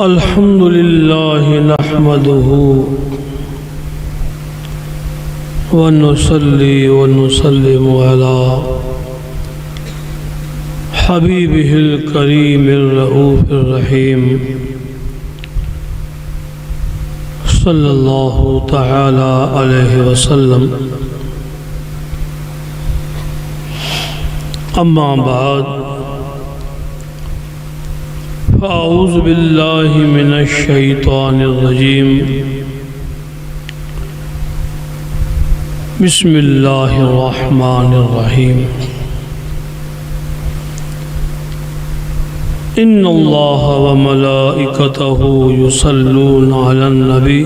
الحمد لله نحمده ونصلي ونسلم على حبيبه الكريم الرؤوف الرحيم صلى الله تعالى عليه وسلم. أما بعد فأعوذ بالله من الشيطان الرجيم. بسم الله الرحمن الرحيم. إن الله وملائكته يصلون على النبي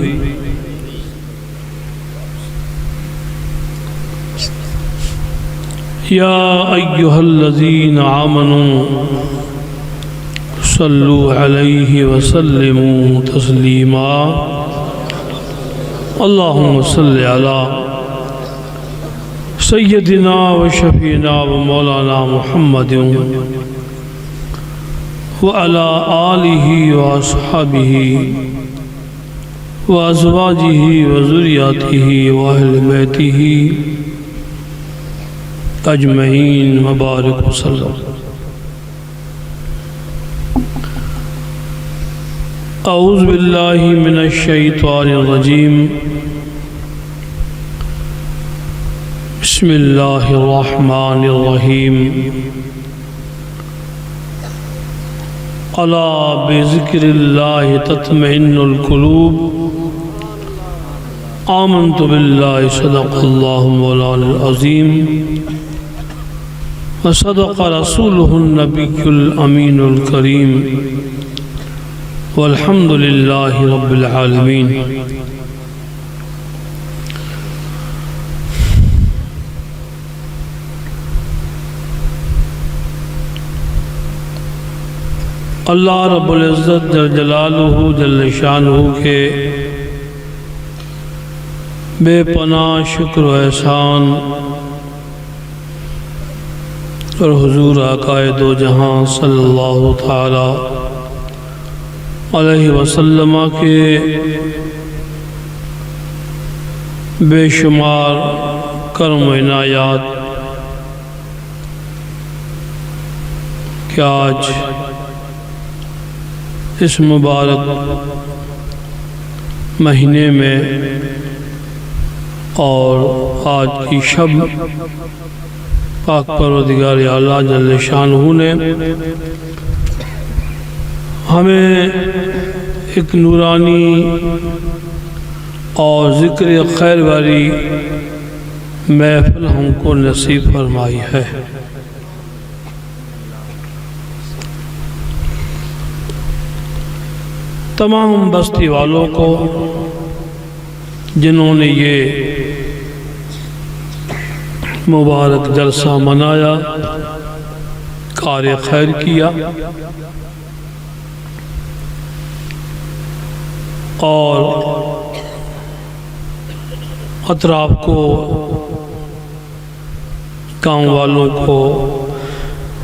يا أيها الذين آمنوا صلوا عليه وسلموا تسليما. اللهم صل على سيدنا وشفينا ومولانا محمد وعلى آله وأصحابه وأزواجه وذرياته وأهل بيته أجمعين وبارك وسلم. اعوذ باللہ من الشیطان الرجیم. بسم اللہ الرحمن الرحیم. الا بذکر اللہ تطمئن القلوب. آمنت باللہ صدق اللہ مولانا العظیم وصدق رسولہ النبی الامین الکریم والحمد للہ رب العالمین. اللہ رب العزت جل جلالہ جل شانہ کے بے پناہ شکر و احسان اور حضور آقا دو جہاں صلی اللہ تعالی علیہ وسلم کے بے شمار کرم و عنایات کہ آج اس مبارک مہینے میں اور آج کی شب پاک پروردگار اعلیٰ جل شانہ نے ہمیں ایک نورانی اور ذکر خیر والی محفل ہم کو نصیب فرمائی ہے. تمام بستی والوں کو جنہوں نے یہ مبارک جلسہ منایا، کار خیر کیا اور اطراف کو، گاؤں والوں کو،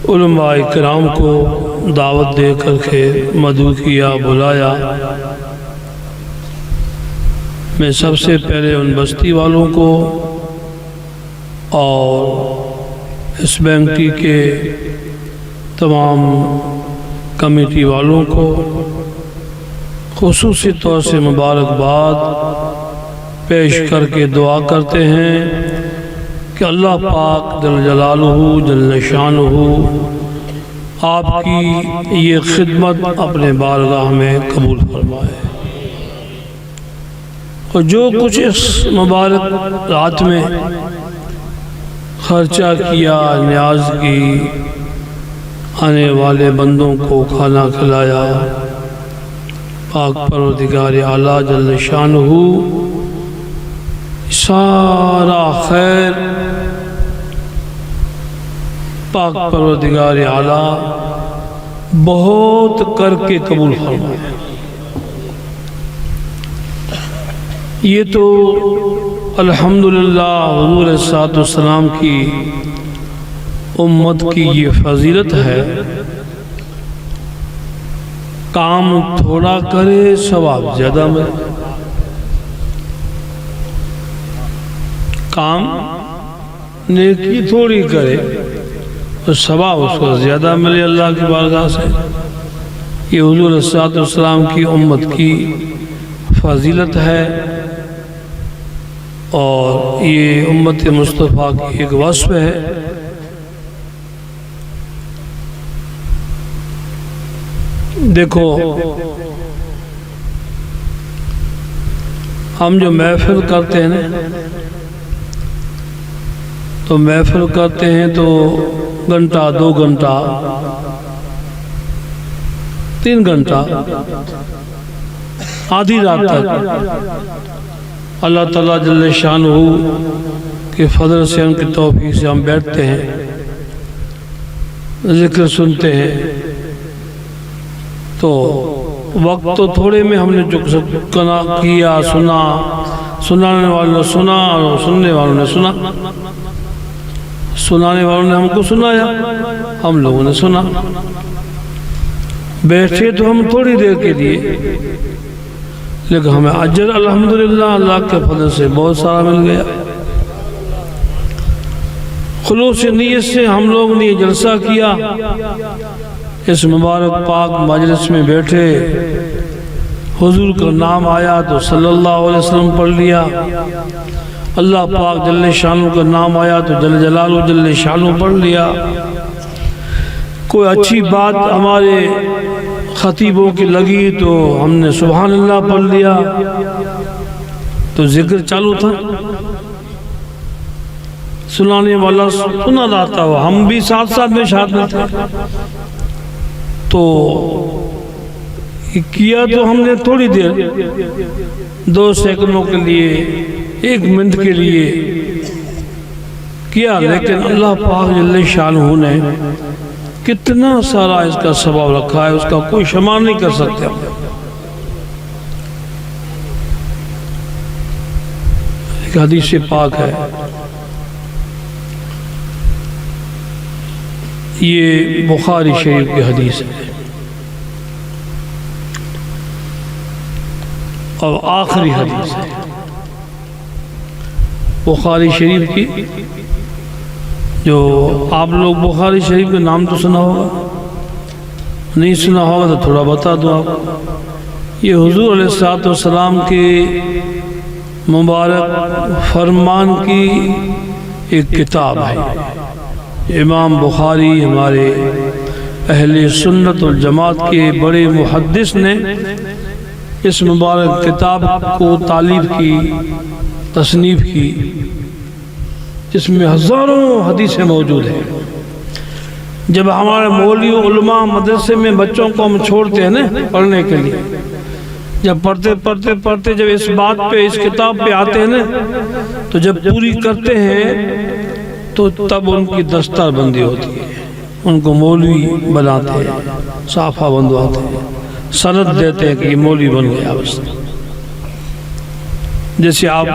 علماء کرام کو دعوت دے کر کے مدعو کیا، بلایا. میں سب سے پہلے ان بستی والوں کو اور اس بینکی کے تمام کمیٹی والوں کو خصوصی طور سے مبارکباد پیش کر کے دعا کرتے ہیں کہ اللہ پاک جل جلالہ جل شانہ آپ کی یہ خدمت اپنے بارگاہ میں قبول فرمائے، اور جو کچھ اس مبارک رات میں خرچہ کیا، نیاز کی، آنے والے بندوں کو کھانا کھلایا، پاک پروردگار اعلیٰ جل شانہ سارا خیر پاک پروردگار اعلیٰ بہت کر کے قبول فرمائے. یہ تو الحمدللہ حضور صلی اللہ علیہ وسلم کی امت کی یہ فضیلت ہے کام تھوڑا کرے ثواب زیادہ ملے، کام نیکی تھوڑی کرے تو ثواب اس کو زیادہ ملے اللہ کی بارگاہ سے۔ یہ حضور علیہ السلام کی امت کی فضیلت ہے اور یہ امت مصطفیٰ کی ایک وصف ہے۔ دیکھو ہم جو محفل کرتے ہیں نا، تو محفل کرتے ہیں تو گھنٹہ 2 گھنٹہ 3 گھنٹہ آدھی رات تک اللہ تعالیٰ جل شانہ کے فضل سے، ان کی توفیق سے ہم بیٹھتے ہیں، ذکر سنتے ہیں، تو وقت تو تھوڑے میں ہم نے جو کیا سنا، سنانے والوں نے سنا اور سننے والوں نے سنا، سنانے والوں نے ہم کو سنایا، ہم لوگوں نے سنا۔ بیٹھے تو ہم تھوڑی دیر کے لیے، لیکن ہمیں اجر الحمدللہ اللہ کے فضل سے بہت سارا مل گیا۔ خلوص نیت سے ہم لوگ نے یہ جلسہ کیا، اس مبارک پاک مجلس میں بیٹھے، حضور کا نام آیا تو صلی اللہ علیہ وسلم پڑھ لیا، اللہ پاک جل شانہ کا نام آیا تو جل جلالہ جل شانہ پڑھ لیا، کوئی اچھی بات ہمارے خطیبوں کی لگی تو ہم نے سبحان اللہ پڑھ لیا، تو ذکر چالو تھا، سنانے والا سنا رہتا ہوا، ہم بھی ساتھ ساتھ میں شامل میں تھے، تو کیا تو ہم نے تھوڑی دیر 2 سیکنڈوں کے لیے 1 منٹ کے لیے کیا، لیکن اللہ پاک جل شانہ نے کتنا سارا اس کا ثواب رکھا ہے، اس کا کوئی شمار نہیں کر سکتے۔ ایک حدیث پاک ہے، یہ بخاری شریف کی حدیث ہے اور آخری حدیث ہے بخاری شریف کی، جو آپ لوگ بخاری شریف کے نام تو سنا ہوگا، نہیں سنا ہوگا تو تھوڑا بتا دوں آپ۔ یہ حضور علیہ السلام کے مبارک فرمان کی ایک کتاب ہے۔ امام بخاری ہمارے اہل سنت والجماعت کے بڑے محدث نے اس مبارک کتاب کو تالیف کی، تصنیف کی، جس میں ہزاروں حدیثیں موجود ہیں۔ جب ہمارے مولوی علماء مدرسے میں بچوں کو ہم چھوڑتے ہیں نا پڑھنے کے لیے، جب پڑھتے جب اس بات پہ، اس کتاب پہ آتے ہیں نا، تو جب پوری کرتے ہیں تو تب ان کی دستار بندی ہوتی ہے، ان کو مولوی بناتے ہیں، صافہ بندواتے ہیں، سند دیتے ہیں کہ یہ مولوی بن گیا۔ بس جیسے آپ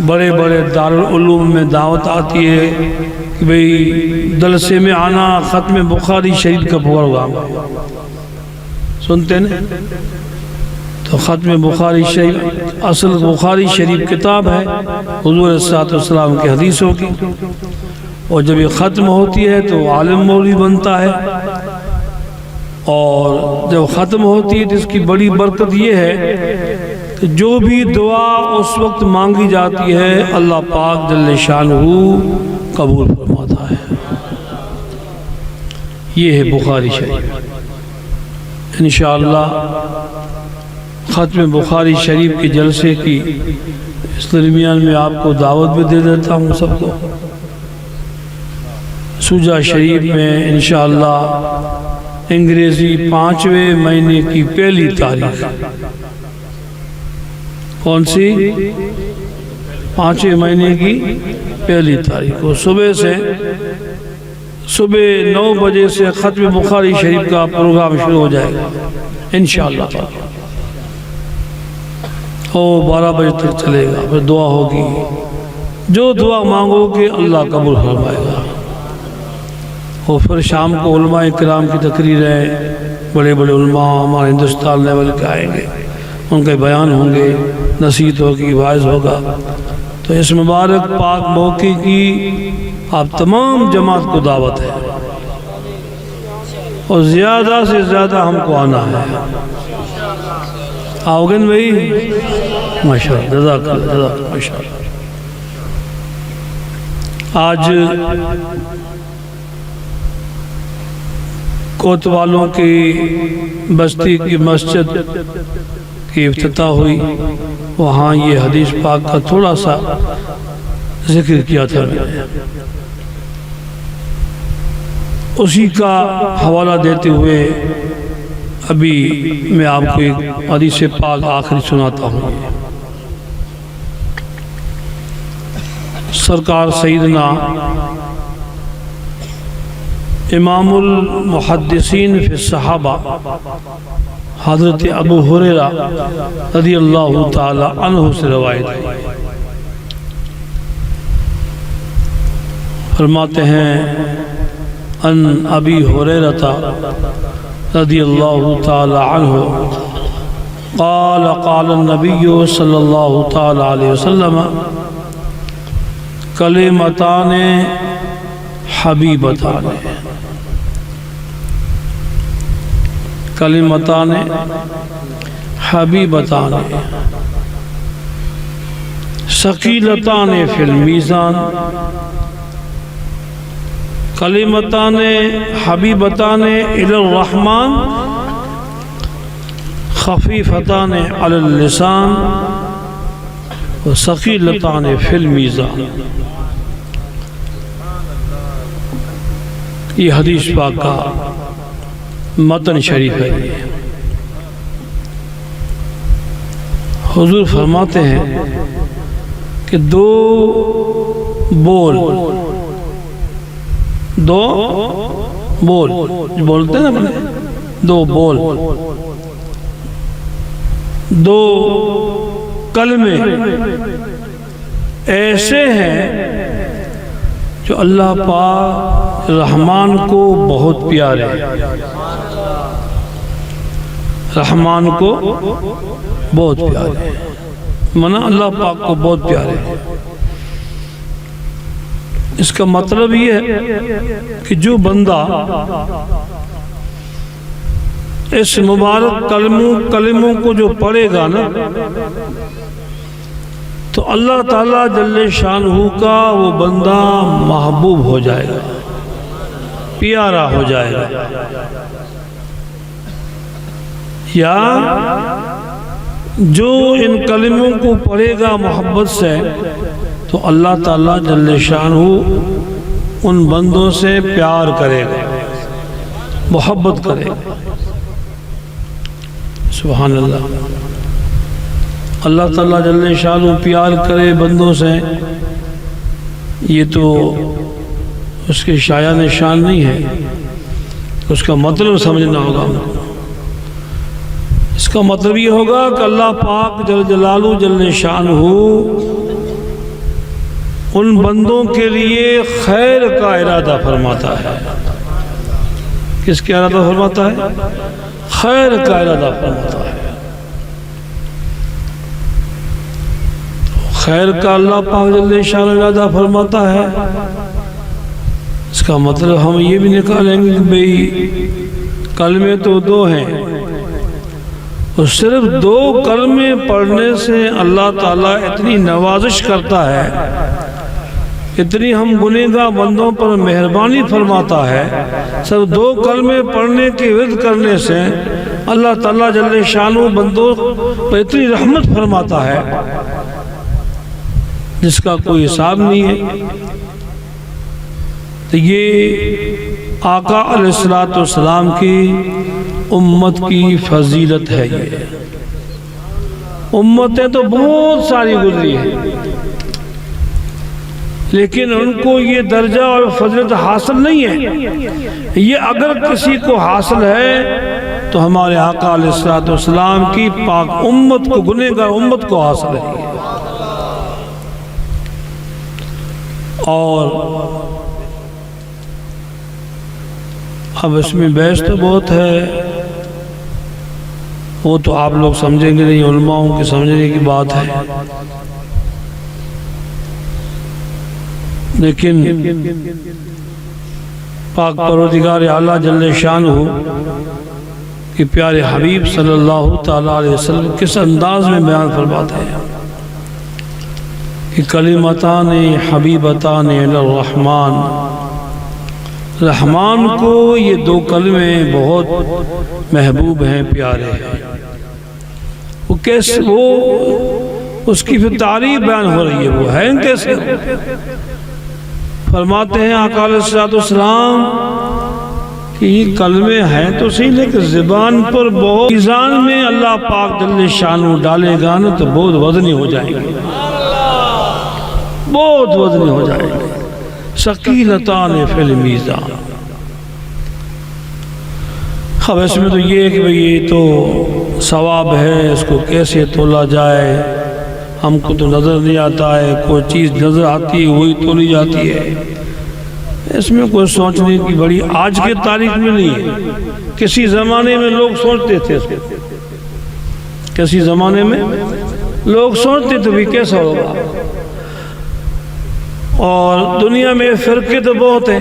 بڑے بڑے دارالعلوم میں دعوت آتی ہے کہ بھئی جلسے میں آنا، ختم بخاری شریف کا پروگرام سنتے ہیں، تو ختم بخاری شریف اصل بخاری شریف کتاب ہے حضور علیہ السلام کی حدیثوں کی، اور جب یہ ختم ہوتی ہے تو عالم مولوی بنتا ہے، اور جب ختم ہوتی ہے تو اس کی بڑی برکت یہ ہے کہ جو بھی دعا اس وقت مانگی جاتی ہے اللہ پاک جل شانہ قبول فرماتا ہے۔ یہ ہے بخاری شریف۔ انشاءاللہ ختم بخاری شریف کے جلسے کی اس درمیان میں آپ کو دعوت بھی دے دیتا ہوں سب کو۔ سوجا شریف میں انشاءاللہ انگریزی 5ویں مہینے کی پہلی تاریخ، کون سی؟ 5ویں مہینے کی پہلی تاریخ کو صبح 9 بجے سے ختم بخاری شریف کا پروگرام شروع ہو جائے گا انشاءاللہ، اور 12 بجے تک چلے گا، پھر دعا ہوگی، جو دعا مانگو گے اللہ قبول فرمائے گا، اور پھر شام کو علماء کرام کی تقریر ہے، بڑے بڑے علماء ہمارے ہندوستان لیول کے آئیں گے، ان کے بیان ہوں گے، نصیحت ہوگی، واعظ ہوگا۔ تو اس مبارک پاک موقع کی آپ تمام جماعت کو دعوت ہے، اور زیادہ سے زیادہ ہم کو آنا ہے۔ آؤ گے بھائی؟ ماشاءاللہ، جزاک اللہ، جزاک اللہ، ماشاءاللہ۔ آج کوتوالوں کی بستی کی مسجد کی افتتاح ہوئی، وہاں یہ حدیث پاک کا تھوڑا سا ذکر کیا تھا میں نے، اسی کا حوالہ دیتے ہوئے ابھی میں آپ کو ایک حدیث پاک آخری سناتا ہوں۔ سرکار سیدنا امام المحدثین فی الصحابہ حضرت ابو ہریرہ رضی اللہ تعالی عنہ سے روایت ہے، فرماتے ہیں ان ابی ہریرہ رضی اللہ تعالی عنہ قال قال النبی صلی اللہ تعالی علیہ وسلم کلمتان حبیبتان، کلمتان حبیبتان ثقیلتان فی المیزان، کلمتان حبیبتان الی الرحمن خفیفتان علی اللسان وثقیلتان فی المیزان۔ یہ حدیث پاک کا متن شریف ہے۔ حضور فرماتے ہیں کہ دو بول بولتے ہیں نا، دو بول، دو کلمے ایسے ہیں جو اللہ پاک رحمان کو بہت پیارے ہیں، رحمان کو بہت پیارے ہیں، منا اللہ پاک کو بہت پیارے ہیں۔ اس کا مطلب یہ ہے کہ جو بندہ اس مبارک کلموں کو جو پڑھے گا نا، تو اللہ تعالیٰ جل شانہ کا وہ بندہ محبوب ہو جائے گا، پیارا ہو جائے گا، یا جو ان کلموں کو پڑھے گا محبت سے، تو اللہ تعالیٰ جل شانہ ان بندوں سے پیار کرے گا، محبت کرے گا۔ سبحان اللہ، اللہ تعالیٰ جل شانہ پیار کرے بندوں سے، یہ تو اس کے شایع نشان نہیں ہے، اس کا مطلب سمجھنا ہوگا۔ اس کا مطلب یہ ہوگا کہ اللہ پاک جل جلالہ جل شانہ ان بندوں کے لیے خیر کا ارادہ فرماتا ہے۔ کس کا ارادہ فرماتا ہے؟ خیر کا ارادہ فرماتا ہے۔ خیر کا اللہ پاک جل شانہ ارادہ فرماتا ہے، اس کا مطلب ہم یہ بھی نکالیں گے کہ بھئی کلمے تو دو ہیں، اور صرف دو کلمے پڑھنے سے اللہ تعالیٰ اتنی نوازش کرتا ہے، اتنی ہم گنہگار بندوں پر مہربانی فرماتا ہے۔ صرف دو کلمے پڑھنے کی ورد کرنے سے اللہ تعالیٰ جل شانہ بندوں پر اتنی رحمت فرماتا ہے جس کا کوئی حساب نہیں ہے۔ تو یہ آقا علیہ السلام کی امت کی فضیلت ہے۔ یہ امتیں تو بہت ساری گزری ہیں، لیکن ان کو یہ درجہ اور فضیلت حاصل نہیں ہے۔ یہ اگر کسی کو حاصل ہے تو ہمارے آقا علیہ السلام کی پاک امت کو، گنہگار امت کو حاصل ہے۔ اور اب اس میں بحث تو بہت ہے وہ تو آپ لوگ سمجھیں گے نہیں، علماؤں کے سمجھنے کی بات ہے، لیکن پاک پروردگار اعلیٰ جل شانہ کہ پیارے حبیب صلی اللہ تعالیٰ علیہ وسلم کس انداز میں بیان فرماتے ہیں کہ کلمتان حبیبتان الی الرحمن، رحمان کو یہ دو کلمے بہت محبوب ہیں، پیارے ہیں۔ وہ کیسے، وہ اس کی پھر تعریف بیان ہو رہی ہے، وہ ہیں کیسے؟ فرماتے ہیں آقا علیہ الصلوۃ والسلام کہ یہ کلمے ہیں تو صحیح، لیکن زبان پر بہت، میزان میں اللہ پاک جل شانہ ڈالے گا نا تو بہت وزنی ہو جائیں گے، بہت وزنی ہو جائیں گے، ثقیلتان فی المیزان۔ اب اس میں تو یہ ہے کہ بھئی یہ تو ثواب ہے، اس کو کیسے تولا جائے، ہم کو تو نظر نہیں آتا ہے، کوئی چیز نظر آتی ہے وہی تولی جاتی ہے، اس میں کوئی سوچنے کی بڑی آج کے تاریخ میں نہیں ہے، کسی زمانے میں لوگ سوچتے تھے، اس کو کسی زمانے میں لوگ سوچتے تھے بھی کیسا ہوگا، اور دنیا میں فرقے تو بہت ہیں۔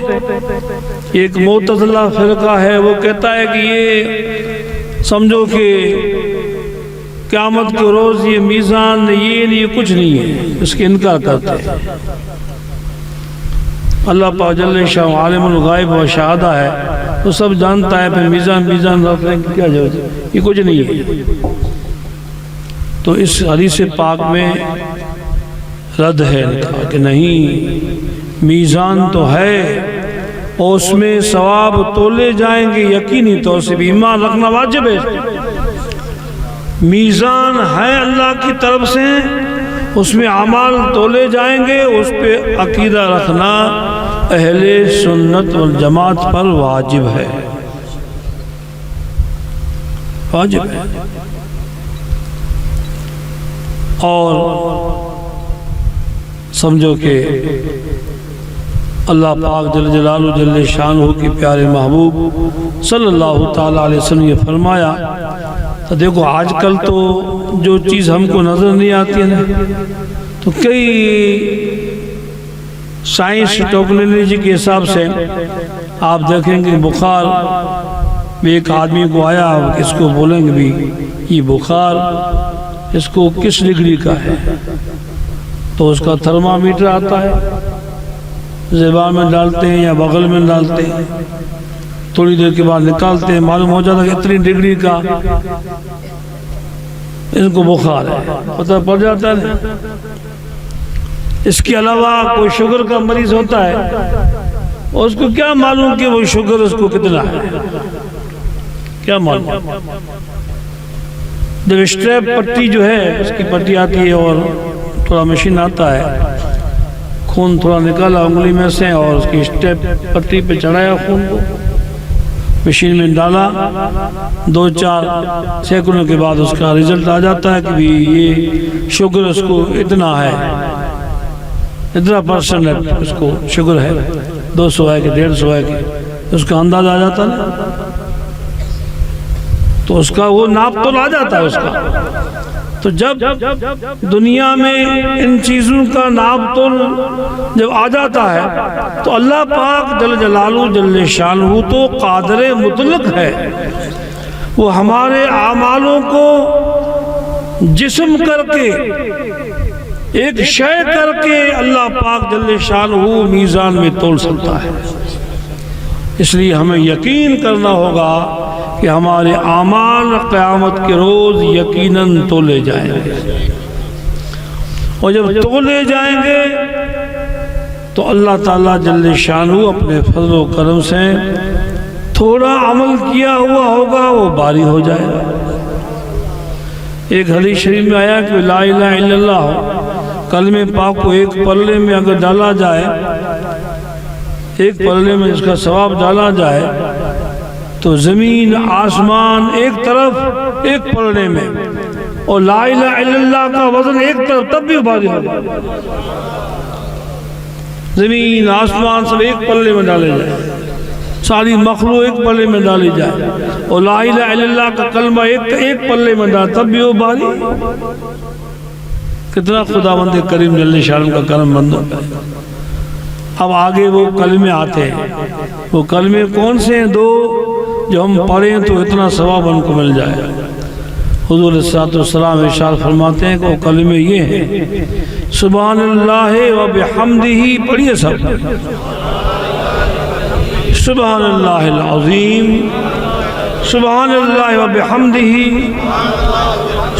ایک معتزلہ فرقہ ہے، وہ کہتا ہے کہ یہ سمجھو کہ قیامت کے روز یہ میزان یہ نہیں، کچھ نہیں ہے، اس کے انکار کرتے ہیں۔ اللہ پاک جل شانہ عالم الغائب و شہادہ ہے، وہ سب جانتا ہے، پھر میزان رکھنے کی کیا ضرورت ہے، یہ کچھ نہیں ہے۔ تو اس حدیث پاک میں رد ہے کہ نہیں، میزان تو ہے اور اس میں ثواب تولے جائیں گے، یقینی طور سے بھی ایمان رکھنا واجب ہے۔ میزان ہے اللہ کی طرف سے، اس میں اعمال تولے جائیں گے، اس پہ عقیدہ رکھنا اہل سنت والجماعت پر واجب ہے، واجب ہے۔ اور سمجھو کہ اللہ پاک جل جلالہ جل شانہ کی پیارے محبوب صلی اللہ تعالیٰ علیہ وسلم یہ فرمایا۔ تو دیکھو آج کل تو جو چیز ہم کو نظر نہیں آتی ہے تو کئی سائنس ٹیکنالوجی کے حساب سے آپ دیکھیں گے بخار میں ایک آدمی کو آیا، اس کو بولیں گے بھی یہ بخار اس کو کس ڈگری کا ہے، تو اس کا تھرمامیٹر آتا ہے، زبان میں ڈالتے ہیں یا بغل میں ڈالتے ہیں، تھوڑی دیر کے بعد نکالتے ہیں، معلوم ہو جاتا ہے کہ اتنی ڈگری کا ان کو بخار ہے، پتہ پڑ جاتا ہے۔ اس کے علاوہ کوئی شوگر کا مریض ہوتا ہے، اور اس کو کیا معلوم کہ وہ شوگر اس کو کتنا ہے، کیا معلوم؟ جب اسٹریپ پٹی جو ہے، اس کی پٹی آتی ہے اور تھوڑا مشین آتا ہے، خون تھوڑا نکالا انگلی میں سے اور اس کی اسٹیپ پٹی پہ چڑھایا، خون کو مشین میں ڈالا، 2-4 سیکنڈوں کے بعد اس کا رزلٹ آ جاتا ہے کہ بھی یہ شوگر اس کو اتنا ہے، اتنا پرسنٹ اس کو شوگر ہے، 200 ہے کہ 150 ہے کہ اس کا انداز آ جاتا ہے، تو اس کا وہ ناپ تول آ جاتا ہے اس کا۔ تو جب دنیا میں ان چیزوں کا ناپ تول جب آ جاتا ہے تو اللہ پاک جل جلالہ جل شانہ تو قادر مطلق ہے، وہ ہمارے اعمالوں کو جسم کر کے ایک شے کر کے اللہ پاک جل شانہ میزان میں تول سکتا ہے۔ اس لیے ہمیں یقین کرنا ہوگا کہ ہمارے اعمال قیامت کے روز یقیناً تولے جائیں گے، اور جب تولے جائیں گے تو اللہ تعالیٰ جل شانہ اپنے فضل و کرم سے تھوڑا عمل کیا ہوا ہوگا وہ باری ہو جائے گا۔ ایک حدیث شریف میں آیا کہ لا الہ الا اللہ کلمہ پاک کو ایک پلے میں اگر ڈالا جائے، ایک پلے میں اس کا ثواب ڈالا جائے تو زمین آسمان ایک طرف ایک پلڑے میں، اور لا الہ الا اللہ کا وزن ایک طرف، تب بھی بھاری ہوگا۔ زمین آسمان سب ایک پلڑے میں ڈالے جائیں، ساری مخلوق ایک پلے میں ڈالی جائے اور لا الہ الا اللہ کا کلمہ ایک پلے میں ڈال تب بھی وہ باری. کتنا خداوند کریم جل شان کا کرم بند ہوتا ہے. اب آگے وہ کلمے آتے ہیں. وہ کلمے کون سے ہیں؟ دو جو ہم پڑھیں تو اتنا ثواب ان کو مل جائے. حضور صلی اللہ علیہ وسلم ارشاد فرماتے ہیں کہ وہ کلمے یہ ہیں: سبحان اللہ و بحمدہ. پڑھیے سب. سبحان اللہ العظیم، سبحان اللہ و بحمدہ،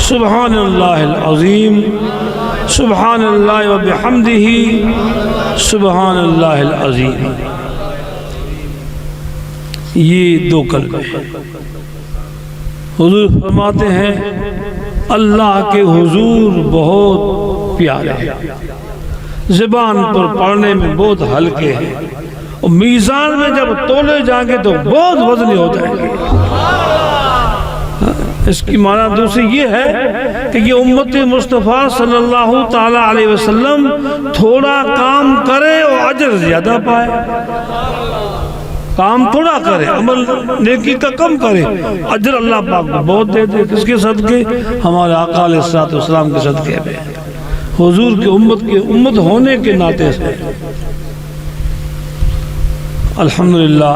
سبحان اللہ العظیم، سبحان اللہ و بحمدہ، سبحان اللہ العظیم. یہ دو کلمے حضور فرماتے ہیں اللہ کے حضور بہت پیارے ہیں، زبان پر پڑھنے میں بہت ہلکے ہیں، اور میزان میں جب تولے جائیں گے تو بہت وزنی ہو جائیں گے. اس کی معنی دوسری یہ ہے کہ یہ امت مصطفیٰ صلی اللہ تعالیٰ علیہ وسلم تھوڑا کام کرے اور اجر زیادہ پائے. کام تھوڑا کرے، عمل نیکی کا کم کرے، اجر اللہ پاک کو بہت دے دے. کس کے صدقے؟ ہمارے آقا علیہ السلام کے صدقے میں، حضور کے امت ہونے کے ناطے سے. الحمدللہ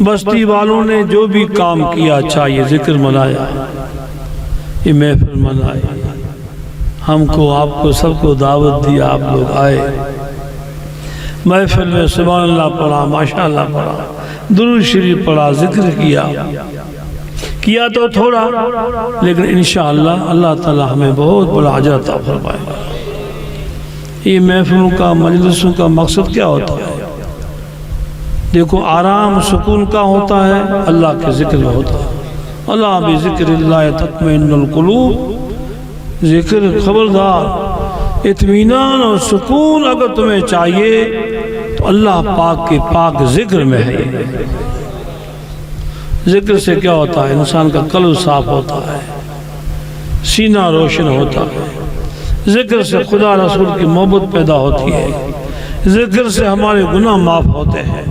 بستی والوں نے جو بھی کام کیا اچھا، یہ ذکر منایا، یہ محفل منائی، ہم کو آپ کو سب کو دعوت دی، آپ لوگ آئے محفل میں سبحان اللہ پڑھا، ماشاءاللہ پڑھا، درود شریف پڑھا، ذکر کیا تو تھوڑا، لیکن انشاءاللہ اللہ تعالی ہمیں بہت بڑا اجر عطا فرمائے گا. یہ محفلوں کا، مجلسوں کا مقصد کیا ہوتا ہے؟ دیکھو آرام سکون کا ہوتا ہے، اللہ کے ذکر میں ہوتا ہے. اللہ بذکر اللہ تطمئن القلوب. ذکر، خبردار، اطمینان اور سکون اگر تمہیں چاہیے تو اللہ پاک کے پاک ذکر میں ہے. ذکر سے کیا ہوتا ہے؟ انسان کا قلب صاف ہوتا ہے، سینہ روشن ہوتا ہے. ذکر سے خدا رسول کی محبت پیدا ہوتی ہے. ذکر سے ہمارے گناہ معاف ہوتے ہیں.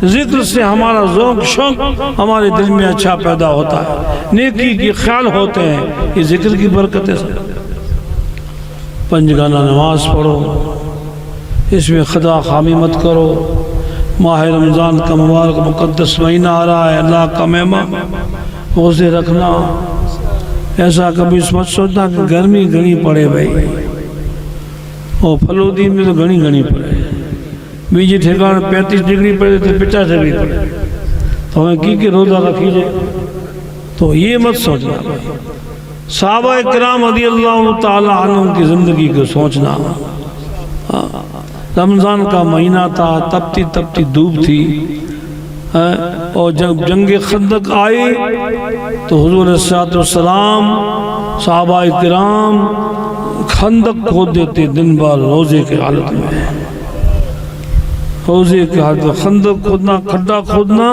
ذکر سے ہمارا ذوق شوق ہمارے دل میں اچھا پیدا ہوتا ہے، نیکی کے خیال ہوتے ہیں. یہ ذکر کی برکتیں سے. پنجگانہ نماز پڑھو، اس میں خدا خامی مت کرو. ماہ رمضان کا مبارک مقدس مہینہ آ رہا ہے، اللہ کا مہمان، روزے رکھنا. ایسا کبھی مت سوچنا کہ گرمی گھنی پڑے بھائی، اور فلودی میں تو گھنی پڑے. بیجی ٹھیکان 35 ڈگری پڑے تو 50 ڈگری پڑے تو ہمیں کی روزہ رکھی جائے. تو یہ مت سوچنا بھائی. صحابہ کرام رضی اللہ تعالیٰ عنہ کی زندگی کو سوچنا. رمضان کا مہینہ تھا، تپتی دھوپ تھی، اور جب جنگ خندق آئی تو حضور صلی اللہ علیہ وسلم صحابہ کرام خندق کھود دیتے دن بھر روزے کے حالت میں. روزے کے حالت میں خندق کھودنا، کھڈا کھودنا،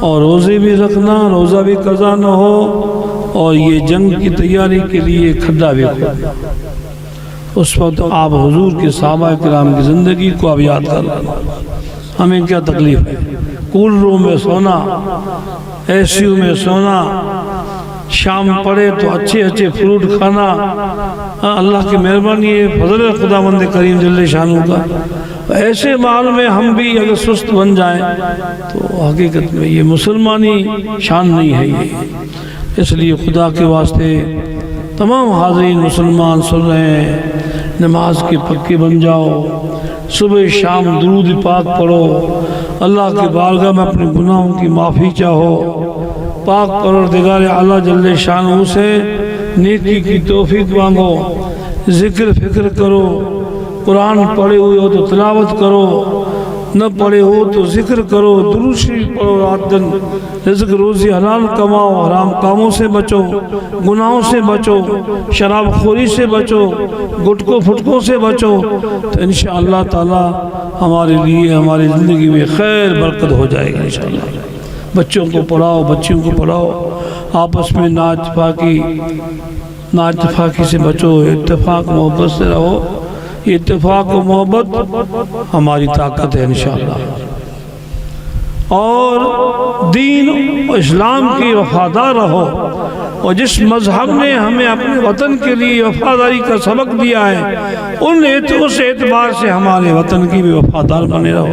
اور روزے بھی رکھنا، روزہ بھی قضا نہ ہو، اور یہ جنگ کی تیاری کے لیے کھڈا بھی کھودنا. اس وقت آپ حضور کے صحابہ کرام کی زندگی کو آپ یاد کر لینا. ہمیں کیا تکلیف ہے؟ کولروں میں سونا، اے سی یو میں سونا، شام پڑے تو اچھے فروٹ کھانا. اللہ کی مہربانی ہے، فضل خداوند کریم جل شانہ کا. ایسے مال میں ہم بھی اگر سست بن جائیں تو حقیقت میں یہ مسلمانی شان نہیں ہے. یہ اس لیے خدا کے واسطے تمام حاضرین مسلمان سن رہے ہیں، نماز کے پکے بن جاؤ، صبح شام درود پاک پڑھو، اللہ کی بارگاہ میں اپنے گناہوں کی معافی چاہو، پاک پروردگار اعلیٰ جل شانہ سے نیکی کی توفیق مانگو، ذکر فکر کرو. قرآن پڑھے ہوئے ہو تو تلاوت کرو، نہ پڑھے ہو تو ذکر کرو، درود شریف پڑھو. رات دن رزق روزی حلال کماؤ، حرام کاموں سے بچو، گناہوں سے بچو، شراب خوری سے بچو، گٹکوں پھٹکوں سے بچو. تو انشاءاللہ تعالی ہمارے لیے ہماری زندگی میں خیر برکت ہو جائے گی انشاءاللہ. بچوں کو پڑھاؤ، بچیوں کو پڑھاؤ، آپس میں نااتفاقی سے بچو، اتفاق محبت سے رہو. یہ اتفاق و محبت ہماری طاقت ہے انشاءاللہ، اور دین و اسلام کی وفادار رہو، اور جس مذہب نے ہمیں اپنے وطن کے لیے وفاداری کا سبق دیا ہے اس اعتبار سے ہمارے وطن کی بھی وفادار بنے رہو۔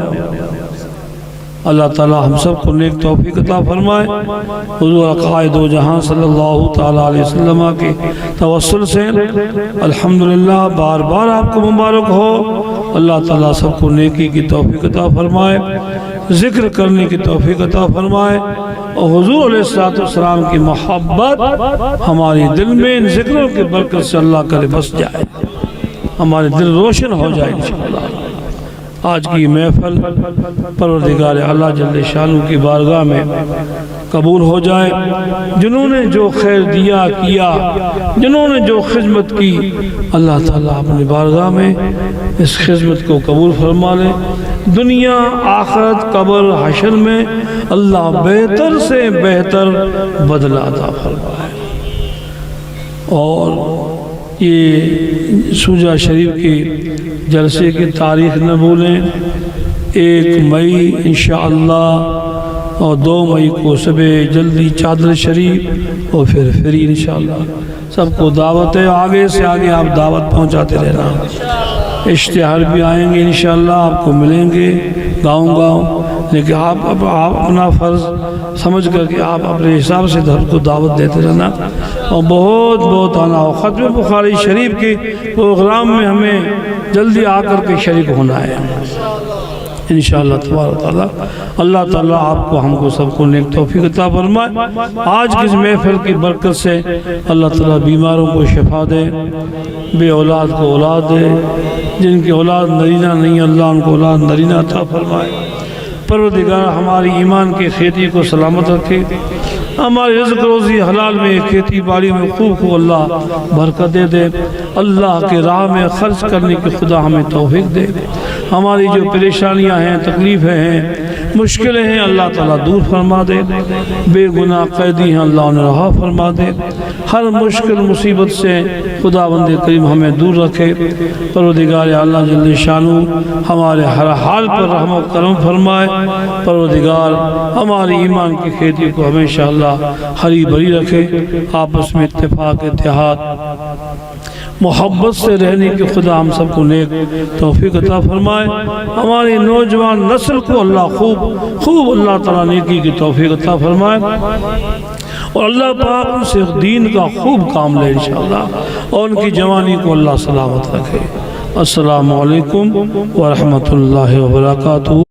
اللہ تعالی ہم سب کو نیک توفیق عطا فرمائے۔ حضور قائد و جہاں صلی اللہ تعالیٰ علیہ وسلم کے توسل سے الحمدللہ بار بار آپ کو مبارک ہو۔ اللہ تعالیٰ سب کو نیکی کی توفیق عطا فرمائے، ذکر کرنے کی توفیق عطا فرمائے، اور حضور علیہ السلام کی محبت ہماری دل میں ان ذکروں کی برکت سے اللہ کرے بس جائے، ہمارے دل روشن ہو جائے انشاءاللہ۔ آج کی محفل پروردگار اللہ جل شانہ کی بارگاہ میں قبول ہو جائے۔ جنہوں نے جو خیر دیا کیا، جنہوں نے جو خدمت کی، اللہ تعالیٰ اپنی بارگاہ میں اس خدمت کو قبول فرما لے۔ دنیا آخرت قبر حشر میں اللہ بہتر سے بہتر بدلہ عطا فرمائے۔ اور یہ شوجہ شریف کی جلسے کی تاریخ نہ بھولیں، 1 مئی انشاءاللہ، اور 2 مئی کو صبح جلدی چادر شریف اور پھر فری انشاءاللہ۔ سب کو دعوت ہے، آگے سے آگے آپ دعوت پہنچاتے رہنا۔ اشتہار بھی آئیں گے انشاءاللہ، آپ کو ملیں گے گاؤں، لیکن آپ اپنا فرض سمجھ کر کہ آپ اپنے حساب سے دھر کو دعوت دیتے رہنا، اور بہت بہت آنا ہو۔ ختم بخاری شریف کے پروگرام میں ہمیں جلدی آ کر کے شریک ہونا ہے انشاءاللہ تبارک تعالیٰ۔ اللہ تعالیٰ آپ کو ہم کو سب کو نیک توفیق عطا فرمائے۔ آج کی اس محفل کی برکت سے اللہ تعالیٰ بیماروں کو شفا دے، بے اولاد کو اولاد دے، جن کی اولاد نرینہ نہیں اللہ ان کو اولاد نرینہ عطا فرمائے۔ پروردگار ہماری ایمان کی کھیتی کو سلامت رکھے، ہماری رزق روزی حلال میں کھیتی باڑی میں خوب اللہ برکت دے دے، اللہ کے راہ میں خرچ کرنے کی خدا ہمیں توفیق دے۔ ہماری جو پریشانیاں ہیں، تکلیفیں ہیں، مشکلیں ہیں، اللہ تعالیٰ دور فرما دے۔ بے گناہ قیدی ہیں، اللہ انہیں رہا فرما دے۔ ہر مشکل مصیبت سے خدا بند کریم ہمیں دور رکھے۔ پروردگار اللہ جل شانہ ہمارے ہر حال پر رحم و کرم فرمائے۔ پروردگار ہماری ایمان کی کھیتی کو ہمیشہ اللہ ہری بھری رکھے، آپس میں اتفاق اتحاد محبت سے رہنے کی خدا ہم سب کو نیک توفیق عطا فرمائے۔ ہماری نوجوان نسل کو اللہ خوب اللہ تعالیٰ نیکی کی توفیق عطا فرمائے، اور اللہ پاک ان سے دین کا خوب کام لے انشاءاللہ، اور ان کی جوانی کو اللہ سلامت رکھے۔ السلام علیکم ورحمۃ اللہ وبرکاتہ۔